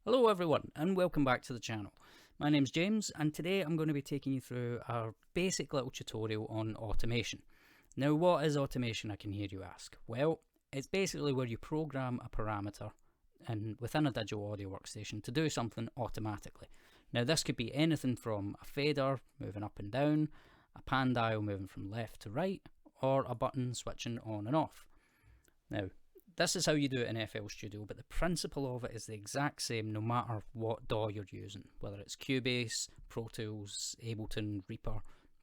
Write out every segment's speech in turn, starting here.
Hello everyone and welcome back to the channel. My name's James and today I'm going to be taking you through our basic little tutorial on automation. Now what is automation, I can hear you ask? Well, it's basically where you program a parameter within a digital audio workstation to do something automatically. Now this could be anything from a fader moving up and down, a pan dial moving from left to right, or a button switching on and off. Now this is how you do it in FL Studio, but the principle of it is the exact same no matter what DAW you're using. Whether it's Cubase, Pro Tools, Ableton, Reaper,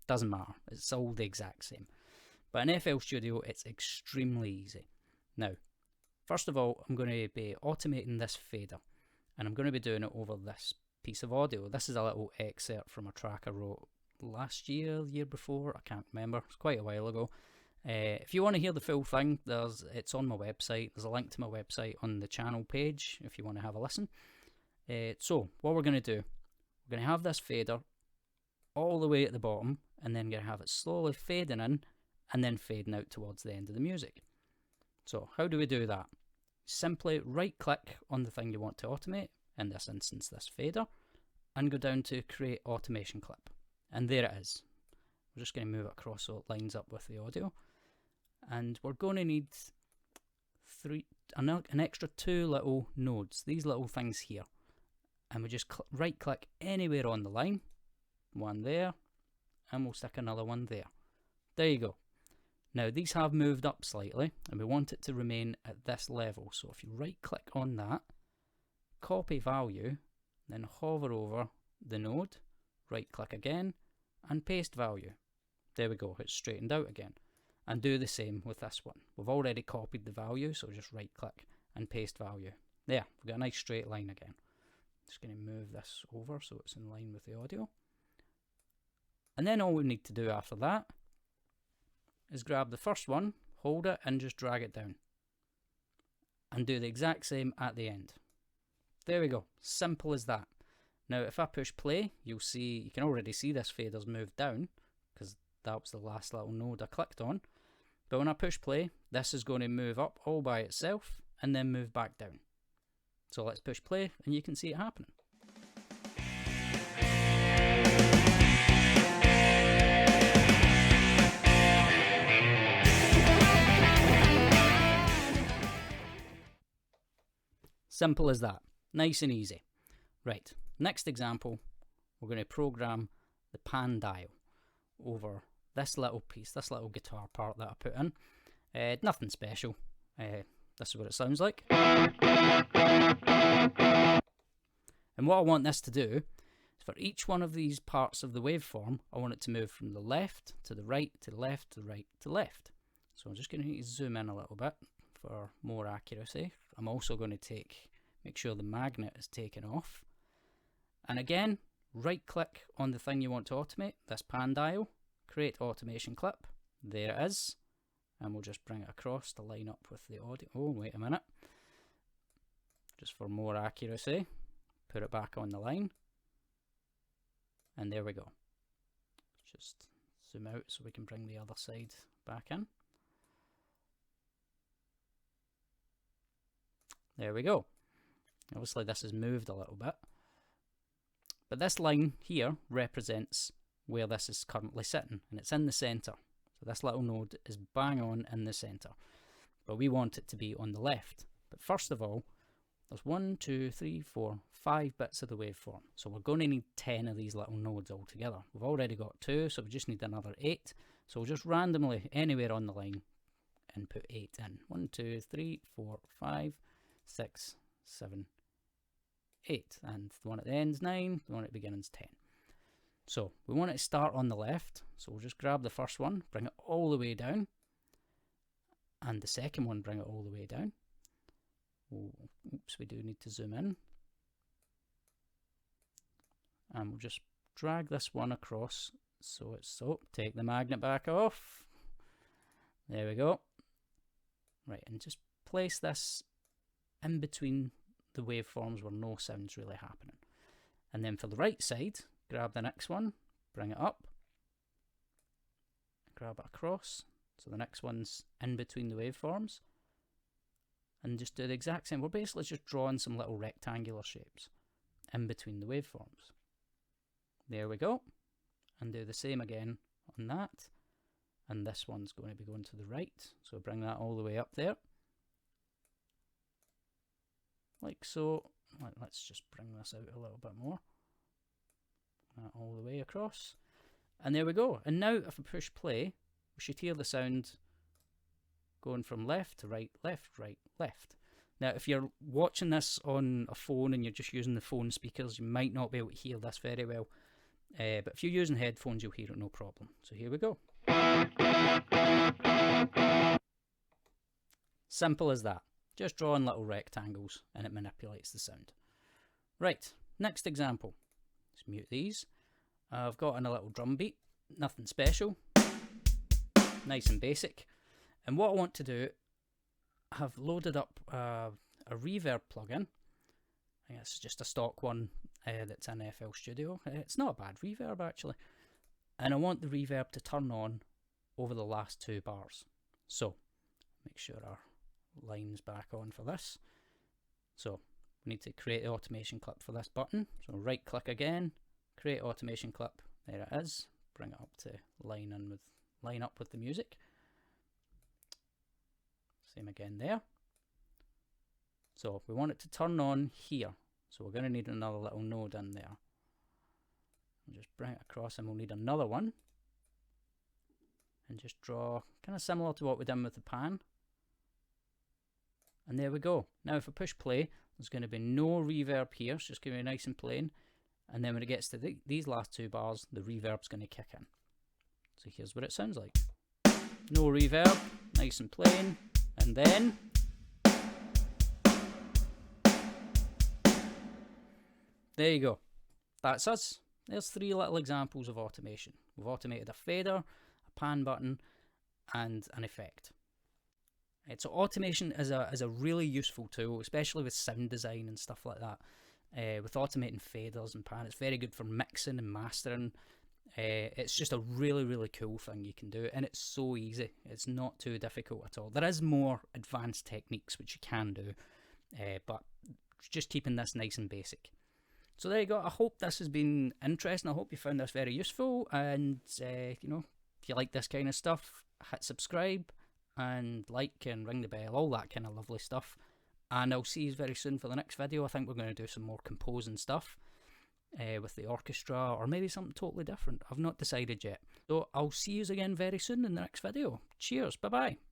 doesn't matter. It's all the exact same. But in FL Studio, it's extremely easy. Now, first of all, I'm going to be automating this fader, and I'm going to be doing it over this piece of audio. This is a little excerpt from a track I wrote last year, the year before, I can't remember, it's quite a while ago. If you want to hear the full thing, it's on my website. There's a link to my website on the channel page if you want to have a listen. So what we're going to do, we're going to have this fader all the way at the bottom, and then going to have it slowly fading in and then fading out towards the end of the music. So how do we do that? Simply right click on the thing you want to automate, in this instance this fader, and go down to create automation clip. And there it is. We're just going to move it across so it lines up with the audio. And we're going to need an extra two little nodes, these little things here. And we just right click anywhere on the line, one there, and we'll stick another one there. There you go. Now these have moved up slightly and we want it to remain at this level. So if you right click on that, copy value, then hover over the node, right click again, and paste value. There we go, it's straightened out again. And do the same with this one. We've already copied the value, so just right click and paste value. There, we've got a nice straight line again. Just going to move this over so it's in line with the audio. And then all we need to do after that is grab the first one, hold it, and just drag it down. And do the exact same at the end. There we go, simple as that. Now if I push play, you can already see this fader's moved down, because that was the last little node I clicked on. But when I push play, this is going to move up all by itself and then move back down. So let's push play and you can see it happening. Simple as that. Nice and easy. Right, next example, we're going to program the pan dial over this little piece, this little guitar part that I put in. Nothing special. This is what it sounds like. And what I want this to do is for each one of these parts of the waveform, I want it to move from the left to the right, to the left, to the right, to the left. So I'm just going to zoom in a little bit for more accuracy. I'm also going to make sure the magnet is taken off. And again, right click on the thing you want to automate, this pan dial, create automation clip, there it is, and we'll just bring it across to line up with the audio. Oh, wait a minute, just for more accuracy, put it back on the line, and there we go. Just zoom out so we can bring the other side back in. There we go. Obviously this has moved a little bit. But this line here represents where this is currently sitting, and it's in the center. So this little node is bang on in the center. But we want it to be on the left. But first of all, there's 1, 2, 3, 4, 5 bits of the waveform. So we're going to need 10 of these little nodes altogether. We've already got 2, so we just need another 8. So we'll just randomly, anywhere on the line, input 8 in. 1, 2, 3, 4, 5, 6, 7, 8, and the one at the end is 9, the one at the beginning is 10. So we want it to start on the left, so we'll just grab the first one, bring it all the way down, and the second one, bring it all the way down. Oh, oops, we do need to zoom in. And we'll just drag this one across so it's so. Take the magnet back off. There we go. Right, and just place this in between the waveforms where no sound's really happening. And then for the right side, grab the next one, bring it up, grab it across, so the next one's in between the waveforms, and just do the exact same. We're basically just drawing some little rectangular shapes in between the waveforms. There we go. And do the same again on that. And this one's going to be going to the right. So bring that all the way up there. Like so. Let's just bring this out a little bit more. That all the way across. And there we go. And now if I push play, we should hear the sound going from left to right, left, right, left. Now, if you're watching this on a phone and you're just using the phone speakers, you might not be able to hear this very well. But if you're using headphones, you'll hear it no problem. So here we go. Simple as that. Just drawing little rectangles and it manipulates the sound. Right, next example. Let's mute these. I've got in a little drum beat, nothing special, nice and basic. And what I want to do, I've loaded up a reverb plugin. I think it's just a stock one that's in FL Studio. It's not a bad reverb actually. And I want the reverb to turn on over the last 2 bars. So, make sure our line's back on for this. So, we need to create the automation clip for this button. So right click again, create automation clip. There it is. Bring it up to line up with the music. Same again there. So we want it to turn on here. So we're going to need another little node in there. We'll just bring it across and we'll need another one. And just draw kind of similar to what we done with the pan. And there we go. Now if I push play, there's going to be no reverb here. It's just going to be nice and plain. And then when it gets to these last 2 bars, the reverb's going to kick in. So here's what it sounds like. No reverb, nice and plain. And then there you go. That's us. There's 3 little examples of automation. We've automated a fader, a pan button, and an effect. So automation is a really useful tool, especially with sound design and stuff like that. With automating faders and pan, it's very good for mixing and mastering. It's just a really, really cool thing you can do, and it's so easy. It's not too difficult at all. There is more advanced techniques which you can do, but just keeping this nice and basic. So there you go. I hope this has been interesting. I hope you found this very useful, and you know, if you like this kind of stuff, hit subscribe and like and ring the bell, all that kind of lovely stuff. And I'll see you very soon for the next video. I think we're going to do some more composing stuff with the orchestra, or maybe something totally different. I've not decided yet. So I'll see you again very soon in the next video. Cheers, bye bye.